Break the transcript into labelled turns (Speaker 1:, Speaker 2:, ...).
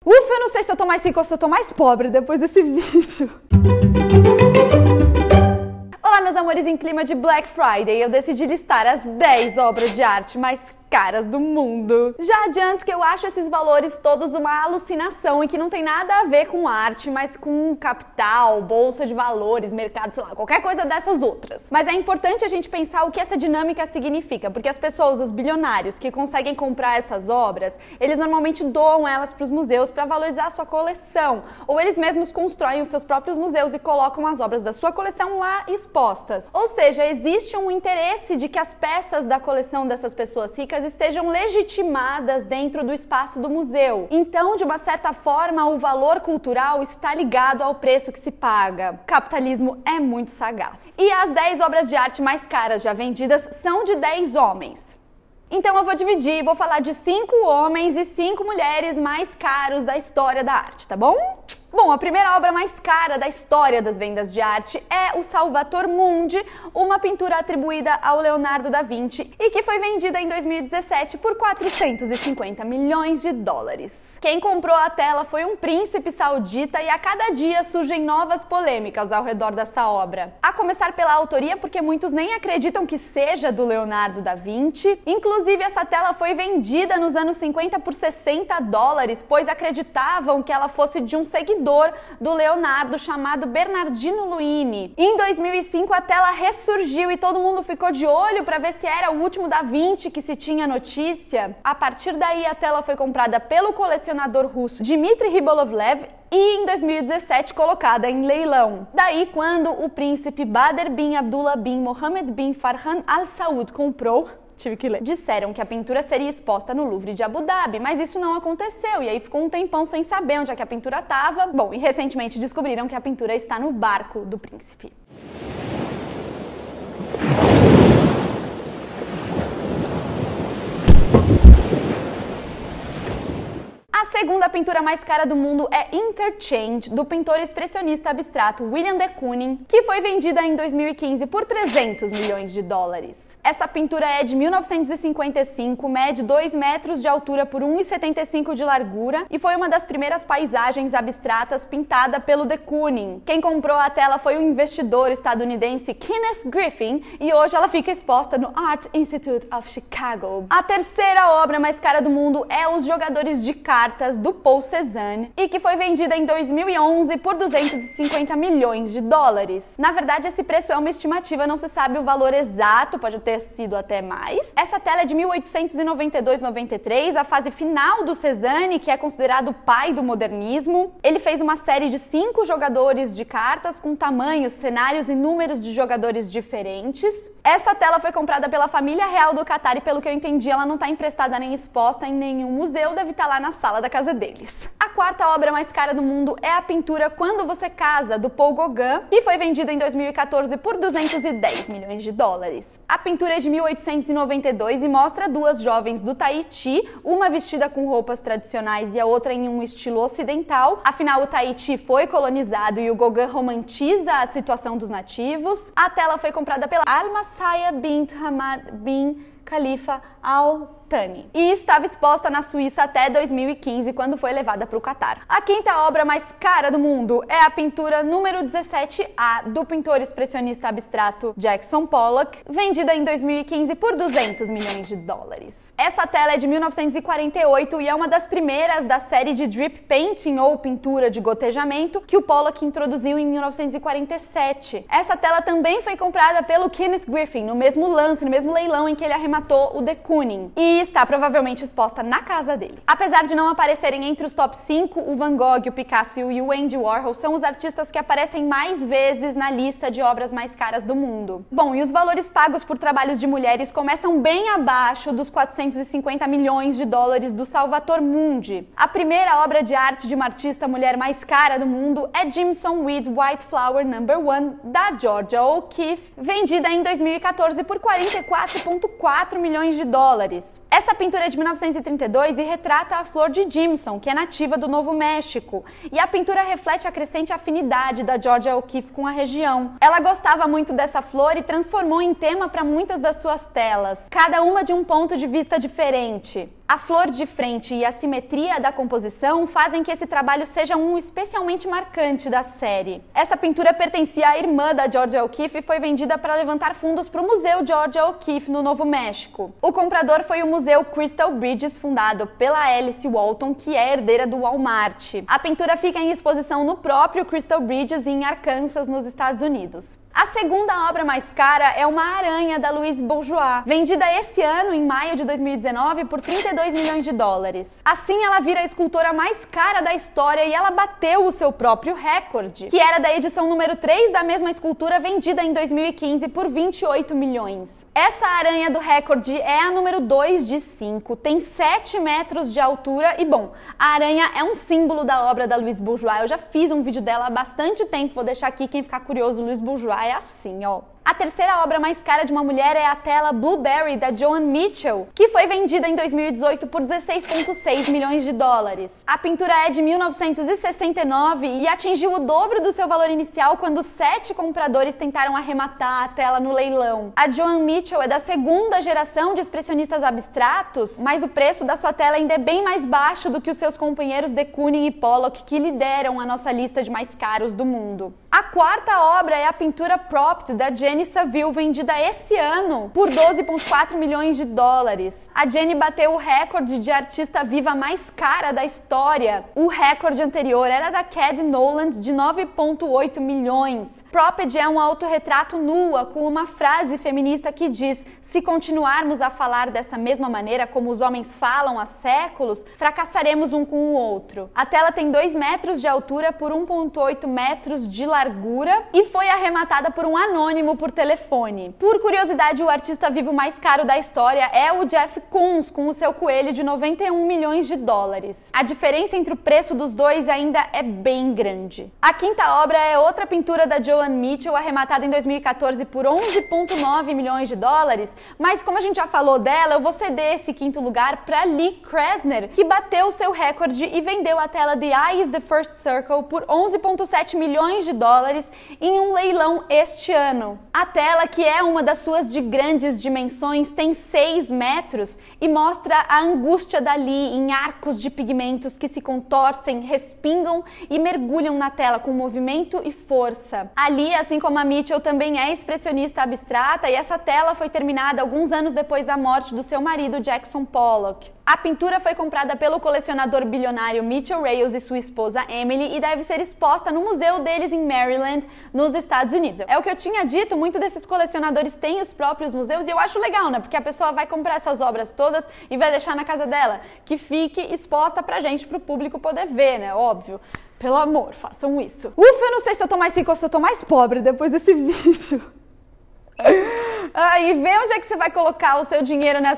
Speaker 1: Ufa, eu não sei se eu tô mais rica ou se eu tô mais pobre depois desse vídeo. Olá, meus amores, em clima de Black Friday, eu decidi listar as 10 obras de arte mais caras do mundo. Já adianto que eu acho esses valores todos uma alucinação e que não tem nada a ver com arte, mas com capital, bolsa de valores, mercado, sei lá, qualquer coisa dessas outras. Mas é importante a gente pensar o que essa dinâmica significa, porque as pessoas, os bilionários que conseguem comprar essas obras, eles normalmente doam elas para os museus para valorizar a sua coleção, ou eles mesmos constroem os seus próprios museus e colocam as obras da sua coleção lá expostas. Ou seja, existe um interesse de que as peças da coleção dessas pessoas ricas estejam legitimadas dentro do espaço do museu. Então, de uma certa forma, o valor cultural está ligado ao preço que se paga. O capitalismo é muito sagaz. E as 10 obras de arte mais caras já vendidas são de 10 homens. Então eu vou dividir, vou falar de 5 homens e 5 mulheres mais caros da história da arte, tá bom? Bom, a primeira obra mais cara da história das vendas de arte é o Salvator Mundi, uma pintura atribuída ao Leonardo da Vinci e que foi vendida em 2017 por 450 milhões de dólares. Quem comprou a tela foi um príncipe saudita e a cada dia surgem novas polêmicas ao redor dessa obra. A começar pela autoria, porque muitos nem acreditam que seja do Leonardo da Vinci. Inclusive, essa tela foi vendida nos anos 50 por 60 dólares, pois acreditavam que ela fosse de um seguidor do Leonardo chamado Bernardino Luini. Em 2005 a tela ressurgiu e todo mundo ficou de olho para ver se era o último da Vinci que se tinha notícia. A partir daí a tela foi comprada pelo colecionador russo Dmitry Rybolovlev e em 2017 colocada em leilão. Daí quando o príncipe Badr bin Abdullah bin Mohammed bin Farhan Al Saud comprou, tive que ler. Disseram que a pintura seria exposta no Louvre de Abu Dhabi, mas isso não aconteceu e aí ficou um tempão sem saber onde é que a pintura estava. Bom, e recentemente descobriram que a pintura está no barco do príncipe. A segunda pintura mais cara do mundo é Interchange, do pintor expressionista abstrato William de Kooning, que foi vendida em 2015 por 300 milhões de dólares. Essa pintura é de 1955, mede 2 metros de altura por 1,75 de largura e foi uma das primeiras paisagens abstratas pintada pelo de Kooning. Quem comprou a tela foi o investidor estadunidense Kenneth Griffin e hoje ela fica exposta no Art Institute of Chicago. A terceira obra mais cara do mundo é Os Jogadores de Cartas, do Paul Cézanne, e que foi vendida em 2011 por 250 milhões de dólares. Na verdade, esse preço é uma estimativa, não se sabe o valor exato, pode ter sido até mais. Essa tela é de 1892-93, a fase final do Cézanne, que é considerado o pai do modernismo. Ele fez uma série de 5 jogadores de cartas com tamanhos, cenários e números de jogadores diferentes. Essa tela foi comprada pela família real do Catar e, pelo que eu entendi, ela não está emprestada nem exposta em nenhum museu, deve estar lá na sala da casa deles. A quarta obra mais cara do mundo é a pintura Quando Você Casa, do Paul Gauguin, que foi vendida em 2014 por 210 milhões de dólares. A pintura é de 1892 e mostra 2 jovens do Tahiti, uma vestida com roupas tradicionais e a outra em um estilo ocidental. Afinal, o Tahiti foi colonizado e o Gauguin romantiza a situação dos nativos. A tela foi comprada pela Al-Masaya bint Hamad bin Khalifa Al Thani e estava exposta na Suíça até 2015, quando foi levada para o Catar. A quinta obra mais cara do mundo é a pintura número 17A, do pintor expressionista abstrato Jackson Pollock, vendida em 2015 por 200 milhões de dólares. Essa tela é de 1948 e é uma das primeiras da série de drip painting, ou pintura de gotejamento, que o Pollock introduziu em 1947. Essa tela também foi comprada pelo Kenneth Griffin, no mesmo lance, no mesmo leilão em que ele arrematou o de Kooning, e está provavelmente exposta na casa dele. Apesar de não aparecerem entre os top 5, o Van Gogh, o Picasso e o Andy Warhol são os artistas que aparecem mais vezes na lista de obras mais caras do mundo. Bom, e os valores pagos por trabalhos de mulheres começam bem abaixo dos 450 milhões de dólares do Salvator Mundi. A primeira obra de arte de uma artista mulher mais cara do mundo é Jimson with White Flower No. 1, da Georgia O'Keeffe, vendida em 2014 por 44,4 milhões de dólares. Essa pintura é de 1932 e retrata a flor de Jimson, que é nativa do Novo México, e a pintura reflete a crescente afinidade da Georgia O'Keeffe com a região. Ela gostava muito dessa flor e transformou em tema para muitas das suas telas, cada uma de um ponto de vista diferente. A flor de frente e a simetria da composição fazem que esse trabalho seja um especialmente marcante da série. Essa pintura pertencia à irmã da Georgia O'Keeffe e foi vendida para levantar fundos para o Museu Georgia O'Keeffe no Novo México. O comprador foi o Museu Crystal Bridges, fundado pela Alice Walton, que é herdeira do Walmart. A pintura fica em exposição no próprio Crystal Bridges em Arkansas, nos Estados Unidos. A segunda obra mais cara é uma aranha da Louise Bourgeois, vendida esse ano, em maio de 2019, por 32 milhões de dólares. Assim, ela vira a escultora mais cara da história e ela bateu o seu próprio recorde, que era da edição número 3 da mesma escultura, vendida em 2015 por 28 milhões. Essa aranha do recorde é a número 2 de 5, tem 7 metros de altura e, bom, a aranha é um símbolo da obra da Louise Bourgeois. Eu já fiz um vídeo dela há bastante tempo, vou deixar aqui, quem ficar curioso, Louise Bourgeois é assim, ó. A terceira obra mais cara de uma mulher é a tela Blueberry, da Joan Mitchell, que foi vendida em 2018 por 16,6 milhões de dólares. A pintura é de 1969 e atingiu o dobro do seu valor inicial quando 7 compradores tentaram arrematar a tela no leilão. A Joan Mitchell é da segunda geração de expressionistas abstratos, mas o preço da sua tela ainda é bem mais baixo do que os seus companheiros de Kooning e Pollock, que lideram a nossa lista de mais caros do mundo. A quarta obra é a pintura Propped, da Jenny Saville, vendida esse ano por 12,4 milhões de dólares. A Jenny bateu o recorde de artista viva mais cara da história. O recorde anterior era da Cad Noland, de 9,8 milhões. Propped é um autorretrato nua com uma frase feminista que diz: se continuarmos a falar dessa mesma maneira como os homens falam há séculos, fracassaremos um com o outro. A tela tem 2 metros de altura por 1,8 metros de largura e foi arrematada por um anônimo por telefone. Por curiosidade, o artista vivo mais caro da história é o Jeff Koons, com o seu coelho de 91 milhões de dólares. A diferença entre o preço dos dois ainda é bem grande. A quinta obra é outra pintura da Joan Mitchell, arrematada em 2014 por 11,9 milhões de dólares, mas como a gente já falou dela, eu vou ceder esse quinto lugar para Lee Krasner, que bateu o seu recorde e vendeu a tela The Eye is the First Circle por 11,7 milhões de dólares em um leilão este ano. A tela, que é uma das suas de grandes dimensões, tem 6 metros e mostra a angústia da Lee em arcos de pigmentos que se contorcem, respingam e mergulham na tela com movimento e força. A Lee, assim como a Mitchell, também é expressionista abstrata e essa tela foi terminada alguns anos depois da morte do seu marido, Jackson Pollock. A pintura foi comprada pelo colecionador bilionário Mitchell Rayles e sua esposa Emily e deve ser exposta no museu deles em Maryland, nos Estados Unidos. É o que eu tinha dito, muitos desses colecionadores têm os próprios museus e eu acho legal, né? Porque a pessoa vai comprar essas obras todas e vai deixar na casa dela, que fique exposta pra gente, pro público poder ver, né? Óbvio. Pelo amor, façam isso. Ufa, eu não sei se eu tô mais rica ou se eu tô mais pobre depois desse vídeo. E vê onde é que você vai colocar o seu dinheiro nessa